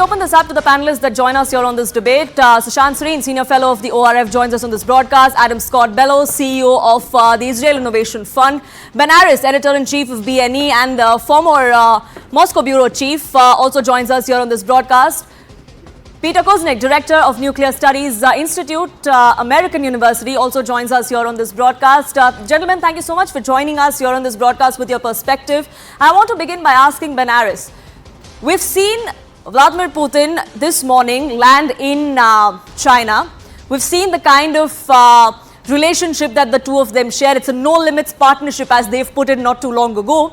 open this up to the panelists that join us here on this debate. Sushant Sareen, Senior Fellow of the ORF, joins us on this broadcast. Adam Scott Bellos, CEO of the Israel Innovation Fund. Ben Aris, Editor-in-Chief of BNE and former Moscow Bureau Chief, also joins us here on this broadcast. Peter Kuznick, Director of Nuclear Studies Institute, American University, also joins us here on this broadcast. Gentlemen, thank you so much for joining us here on this broadcast with your perspective. I want to begin by asking Ben Aris. We've seen Vladimir Putin this morning land in China. We've seen the kind of relationship that the two of them share. It's a no-limits partnership, as they've put it not too long ago.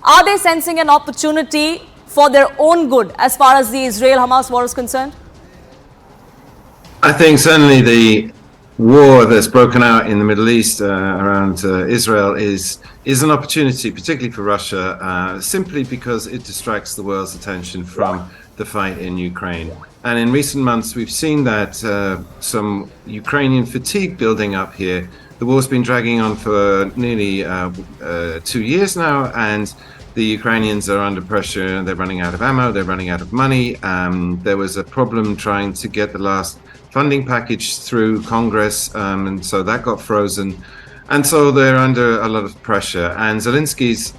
Are they sensing an opportunity for their own good as far as the Israel-Hamas war is concerned? I think certainly the war that's broken out in the Middle East around Israel is an opportunity, particularly for Russia, simply because it distracts the world's attention from the fight in Ukraine. And in recent months, we've seen that some Ukrainian fatigue building up here. The war's been dragging on for nearly 2 years now, and the Ukrainians are under pressure. They're running out of ammo, they're running out of money. There was a problem trying to get the last funding package through Congress, and so that got frozen. And so they're under a lot of pressure. And Zelensky's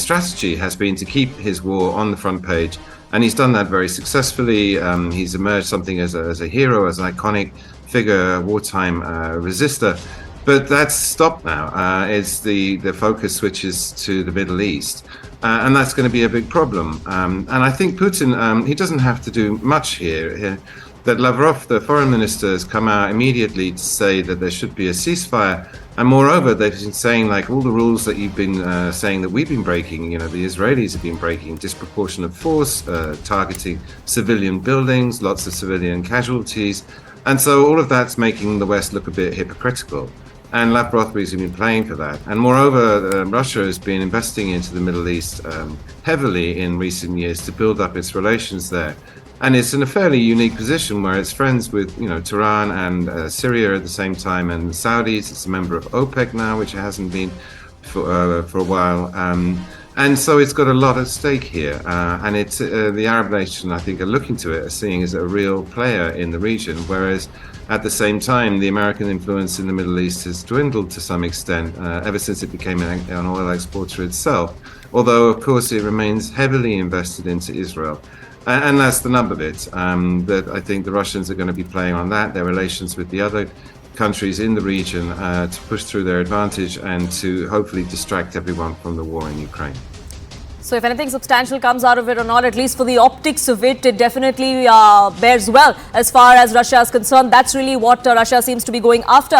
strategy has been to keep his war on the front page. And he's done that very successfully. He's emerged something as a hero, as an iconic figure, a wartime resistor. But that's stopped now. It's the focus switches to the Middle East. And that's going to be a big problem. And I think Putin, he doesn't have to do much here. That Lavrov, the foreign minister, has come out immediately to say that there should be a ceasefire. And moreover, they've been saying, like, all the rules that you've been saying that we've been breaking, the Israelis have been breaking, disproportionate force, targeting civilian buildings, lots of civilian casualties. And so all of that's making the West look a bit hypocritical. And Lavrov has been playing for that. And moreover, Russia has been investing into the Middle East heavily in recent years to build up its relations there. And it's in a fairly unique position where it's friends with, Tehran and Syria at the same time, and the Saudis. It's a member of OPEC now, which it hasn't been for a while. And so it's got a lot at stake here. And it's the Arab nations, I think, are looking to it as seeing as a real player in the region, whereas at the same time, the American influence in the Middle East has dwindled to some extent ever since it became an oil exporter itself, although, of course, it remains heavily invested into Israel. And that's the nub of it, that I think the Russians are going to be playing on that, their relations with the other countries in the region to push through their advantage and to hopefully distract everyone from the war in Ukraine. So if anything substantial comes out of it or not, at least for the optics of it, it definitely bears well as far as Russia is concerned. That's really what Russia seems to be going after.